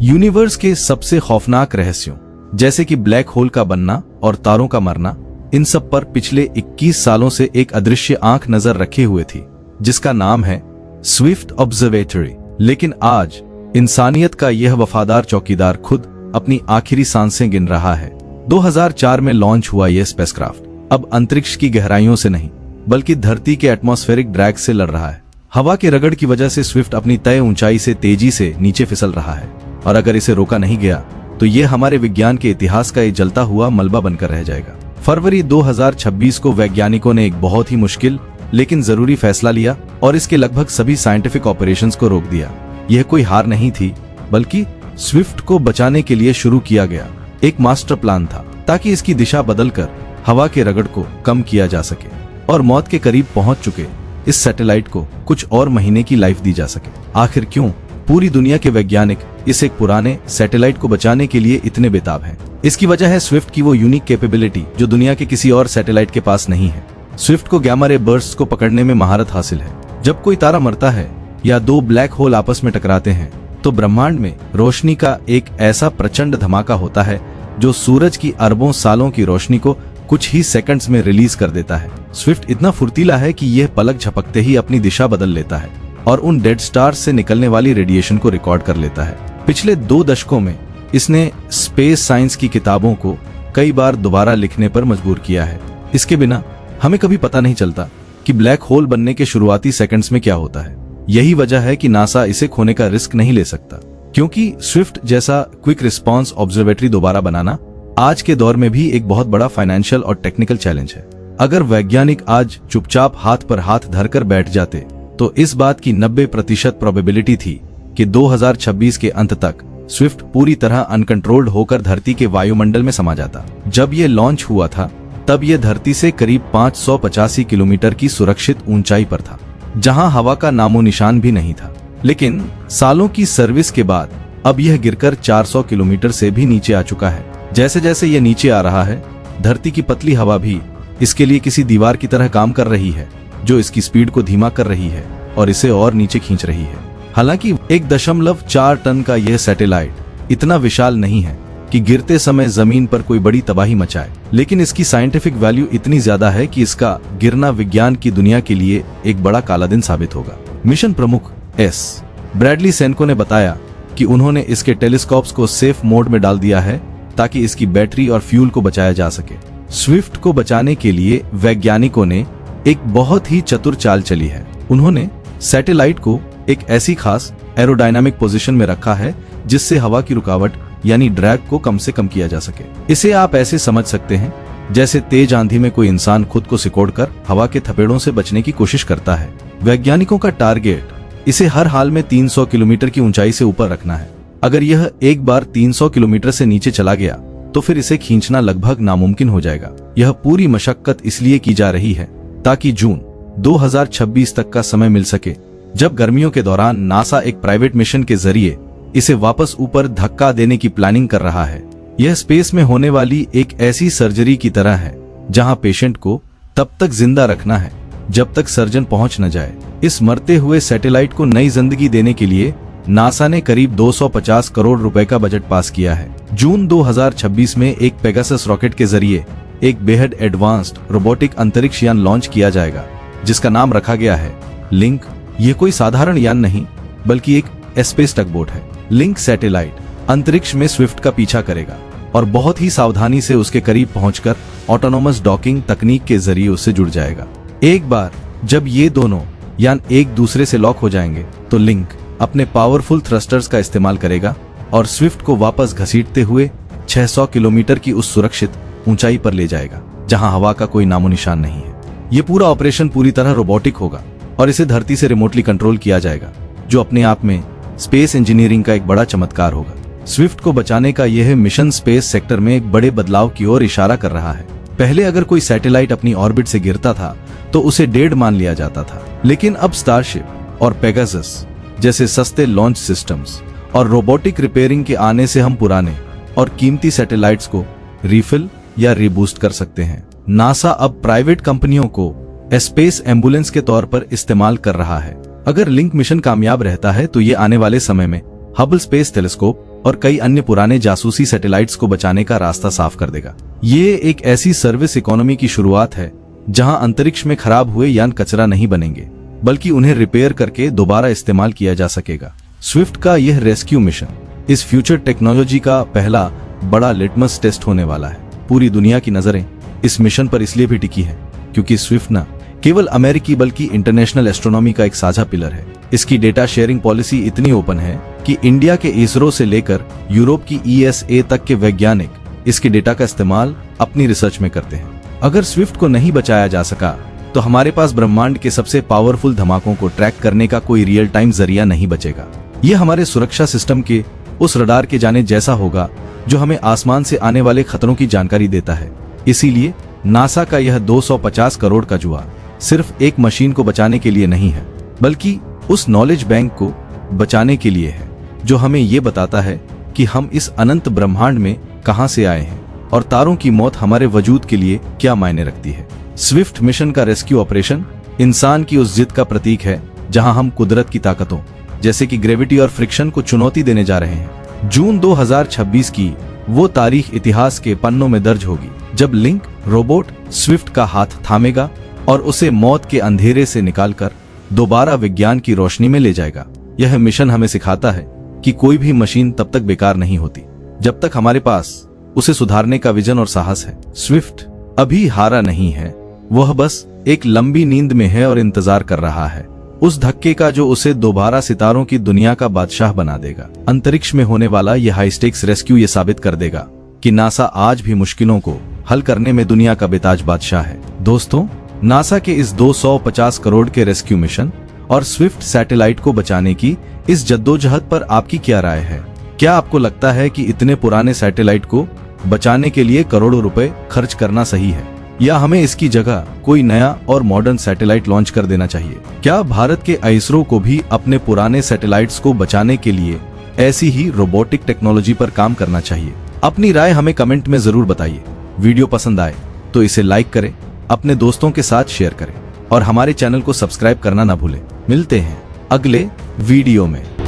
Universe के सबसे खौफनाक रहस्यों जैसे कि ब्लैक होल का बनना और तारों का मरना, इन सब पर पिछले 21 सालों से एक अदृश्य आंख नजर रखे हुए थी जिसका नाम है स्विफ्ट ऑब्जर्वेटरी। लेकिन आज इंसानियत का यह वफादार चौकीदार खुद अपनी आखिरी सांसें गिन रहा है। 2004 में लॉन्च हुआ यह स्पेसक्राफ्ट अब अंतरिक्ष की गहराइयों से नहीं बल्कि धरती के एटमॉस्फेरिक ड्रैग से लड़ रहा है। हवा के रगड़ की वजह से स्विफ्ट अपनी तय ऊंचाई से तेजी से नीचे फिसल रहा है और अगर इसे रोका नहीं गया तो यह हमारे विज्ञान के इतिहास का एक जलता हुआ मलबा बनकर रह जाएगा। फरवरी 2026 को वैज्ञानिकों ने एक बहुत ही मुश्किल लेकिन जरूरी फैसला लिया और इसके लगभग सभी साइंटिफिक ऑपरेशंस को रोक दिया। यह कोई हार नहीं थी बल्कि स्विफ्ट को बचाने के लिए शुरू किया गया एक मास्टर प्लान था ताकि इसकी दिशा बदलकर हवा के रगड़ को कम किया जा सके और मौत के करीब पहुंच चुके इस सैटेलाइट को कुछ और महीने की लाइफ दी जा सके। आखिर क्यों पूरी दुनिया के वैज्ञानिक इस एक पुराने सैटेलाइट को बचाने के लिए इतने बेताब हैं? इसकी वजह है स्विफ्ट की वो यूनिक कैपेबिलिटी जो दुनिया के किसी और सैटेलाइट के पास नहीं है। स्विफ्ट को गैमा रे बर्स्ट्स को पकड़ने में महारत हासिल है। जब कोई तारा मरता है या दो ब्लैक होल आपस में टकराते हैं तो ब्रह्मांड में रोशनी का एक ऐसा प्रचंड धमाका होता है जो सूरज की अरबों सालों की रोशनी को कुछ ही सेकंड्स में रिलीज कर देता है। स्विफ्ट इतना फुर्तीला है कि यह पलक झपकते ही अपनी दिशा बदल लेता है और उन डेड स्टार्स से निकलने वाली रेडिएशन को रिकॉर्ड कर लेता है। पिछले 2 दशकों में इसने स्पेस साइंस की किताबों को कई बार दोबारा लिखने पर मजबूर किया है। इसके बिना हमें कभी पता नहीं चलता कि ब्लैक होल बनने के शुरुआती सेकंड्स में क्या होता है। यही वजह है कि नासा इसे खोने का रिस्क नहीं ले सकता, क्योंकि स्विफ्ट जैसा क्विक रिस्पांस ऑब्जर्वेटरी दोबारा बनाना आज के दौर में भी एक बहुत बड़ा फाइनेंशियल और टेक्निकल चैलेंज है। अगर वैज्ञानिक आज चुपचाप हाथ पर हाथ धरकर बैठ जाते तो इस बात की 90% प्रोबेबिलिटी थी कि 2026 के अंत तक स्विफ्ट पूरी तरह अनकंट्रोल्ड होकर धरती के वायुमंडल में समा जाता। जब यह लॉन्च हुआ था तब यह धरती से करीब 585 किलोमीटर की सुरक्षित ऊंचाई पर था, जहां हवा का नामो निशान भी नहीं था। लेकिन सालों की सर्विस के बाद अब यह गिरकर 400 किलोमीटर से भी नीचे आ चुका है। जैसे जैसे यह नीचे आ रहा है, धरती की पतली हवा भी इसके लिए किसी दीवार की तरह काम कर रही है जो इसकी स्पीड को धीमा कर रही है और इसे और नीचे खींच रही है। हालांकि 1.4 टन का यह सैटेलाइट इतना विशाल नहीं है कि गिरते समय जमीन पर कोई बड़ी तबाही मचाए, लेकिन इसकी साइंटिफिक वैल्यू इतनी ज्यादा है कि इसका गिरना विज्ञान की दुनिया के लिए एक बड़ा काला दिन साबित होगा। मिशन प्रमुख एस ब्रैडली सेनको ने बताया कि उन्होंने इसके टेलीस्कोप्स को सेफ मोड में डाल दिया है ताकि इसकी बैटरी और फ्यूल को बचाया जा सके। स्विफ्ट को बचाने के लिए वैज्ञानिकों ने एक बहुत ही चतुर चाल चली है। उन्होंने सैटेलाइट को एक ऐसी खास एरोडायनामिक पोजीशन में रखा है जिससे हवा की रुकावट यानी ड्रैग को कम से कम किया जा सके। इसे आप ऐसे समझ सकते हैं जैसे तेज आंधी में कोई इंसान खुद को सिकोड़कर हवा के थपेड़ों से बचने की कोशिश करता है। वैज्ञानिकों का टारगेट इसे हर हाल में 300 किलोमीटर की ऊंचाई से ऊपर रखना है। अगर यह एक बार 300 किलोमीटर से नीचे चला गया तो फिर इसे खींचना लगभग नामुमकिन हो जाएगा। यह पूरी मशक्कत इसलिए की जा रही है ताकि जून 2026 तक का समय मिल सके, जब गर्मियों के दौरान नासा एक प्राइवेट मिशन के जरिए इसे वापस ऊपर धक्का देने की प्लानिंग कर रहा है। यह स्पेस में होने वाली एक ऐसी सर्जरी की तरह है जहां पेशेंट को तब तक जिंदा रखना है जब तक सर्जन पहुंच न जाए। इस मरते हुए सैटेलाइट को नई जिंदगी देने के लिए नासा ने करीब 250 करोड़ रुपए का बजट पास किया है। जून 2026 में एक पेगासस रॉकेट के जरिए एक बेहद एडवांस्ड रोबोटिक अंतरिक्ष यान लॉन्च किया जाएगा जिसका नाम रखा गया है लिंक। ये कोई साधारण यान नहीं बल्कि एक स्पेस टगबोट है। लिंक सैटेलाइट अंतरिक्ष में स्विफ्ट का पीछा करेगा और बहुत ही सावधानी से उसके करीब पहुंचकर ऑटोनोमस डॉकिंग तकनीक के जरिए उससे जुड़ जाएगा। एक बार जब ये दोनों यान एक दूसरे से लॉक हो जाएंगे तो लिंक अपने पावरफुल थ्रस्टर्स का इस्तेमाल करेगा और स्विफ्ट को वापस घसीटते हुए 600 किलोमीटर की उस सुरक्षित ऊंचाई पर ले जाएगा जहां हवा का कोई नामो निशान नहीं है। ये पूरा ऑपरेशन पूरी तरह रोबोटिक होगा और इसे धरती से रिमोटली कंट्रोल किया जाएगा, जो अपने आप में स्पेस इंजीनियरिंग का एक बड़ा चमत्कार होगा। स्विफ्ट को बचाने का यह मिशन स्पेस सेक्टर में एक बड़े बदलाव की ओर इशारा कर रहा है। पहले अगर कोई सैटेलाइट अपनी ऑर्बिट से गिरता था तो उसे डेड मान लिया जाता था, लेकिन अब स्टारशिप और पेगासस जैसे सस्ते लॉन्च सिस्टम्स और रोबोटिक रिपेयरिंग के आने से हम पुराने और कीमती सैटेलाइट्स को रीफिल या रीबूस्ट कर सकते हैं। नासा अब प्राइवेट कंपनियों को स्पेस एम्बुलेंस के तौर पर इस्तेमाल कर रहा है। अगर लिंक मिशन कामयाब रहता है तो ये आने वाले समय में हबल स्पेस टेलीस्कोप और कई अन्य पुराने जासूसी सैटेलाइट्स को बचाने का रास्ता साफ कर देगा। ये एक ऐसी सर्विस इकोनॉमी की शुरुआत है जहां अंतरिक्ष में खराब हुए यान कचरा नहीं बनेंगे, बल्कि उन्हें रिपेयर करके दोबारा इस्तेमाल किया जा सकेगा। स्विफ्ट का यह रेस्क्यू मिशन इस फ्यूचर टेक्नोलॉजी का पहला बड़ा लिटमस टेस्ट होने वाला है। पूरी दुनिया की नजरें इस मिशन पर इसलिए भी टिकी है क्योंकि स्विफ्ट न केवल अमेरिकी बल्कि इंटरनेशनल एस्ट्रोनॉमी का एक साझा पिलर है। इसकी डेटा शेयरिंग पॉलिसी इतनी ओपन है कि इंडिया के इसरो से लेकर यूरोप की ESA तक के वैज्ञानिक इसके डेटा का इस्तेमाल अपनी रिसर्च में करते हैं। अगर स्विफ्ट को नहीं बचाया जा सका तो हमारे पास ब्रह्मांड के सबसे पावरफुल धमाकों को ट्रैक करने का कोई रियल टाइम जरिया नहीं बचेगा। यह हमारे सुरक्षा सिस्टम के उस रडार के जाने जैसा होगा जो हमें आसमान से आने वाले खतरों की जानकारी देता है। इसीलिए नासा का यह 250 करोड़ का जुआ सिर्फ एक मशीन को बचाने के लिए नहीं है, बल्कि उस नॉलेज बैंक को बचाने के लिए है जो हमें ये बताता है कि हम इस अनंत ब्रह्मांड में कहां से आए हैं और तारों की मौत हमारे वजूद के लिए क्या मायने रखती है। स्विफ्ट मिशन का रेस्क्यू ऑपरेशन इंसान की उस जिद का प्रतीक है जहां हम कुदरत की ताकतों जैसे कि ग्रेविटी और फ्रिक्शन को चुनौती देने जा रहे हैं। जून 2026 की वो तारीख इतिहास के पन्नों में दर्ज होगी जब लिंक रोबोट स्विफ्ट का हाथ थामेगा और उसे मौत के अंधेरे से निकालकर दोबारा विज्ञान की रोशनी में ले जाएगा। यह मिशन हमें सिखाता है कि कोई भी मशीन तब तक बेकार नहीं होती जब तक हमारे पास उसे सुधारने का विजन और साहस है। स्विफ्ट अभी हारा नहीं है, वह बस एक लंबी नींद में है और इंतजार कर रहा है उस धक्के का जो उसे दोबारा सितारों की दुनिया का बादशाह बना देगा। अंतरिक्ष में होने वाला यह हाई स्टेक्स रेस्क्यू ये साबित कर देगा कि नासा आज भी मुश्किलों को हल करने में दुनिया का बेताज बादशाह है। दोस्तों, नासा के इस 250 करोड़ के रेस्क्यू मिशन और स्विफ्ट सैटेलाइट को बचाने की इस जद्दोजहद पर आपकी क्या राय है? क्या आपको लगता है कि इतने पुराने सैटेलाइट को बचाने के लिए करोड़ों रुपए खर्च करना सही है, या हमें इसकी जगह कोई नया और मॉडर्न सैटेलाइट लॉन्च कर देना चाहिए? क्या भारत के इसरो को भी अपने पुराने सैटेलाइट्स को बचाने के लिए ऐसी ही रोबोटिक टेक्नोलॉजी पर काम करना चाहिए? अपनी राय हमें कमेंट में जरूर बताइए। वीडियो पसंद आए तो इसे लाइक करें, अपने दोस्तों के साथ शेयर करें और हमारे चैनल को सब्सक्राइब करना ना भूलें। मिलते हैं अगले वीडियो में।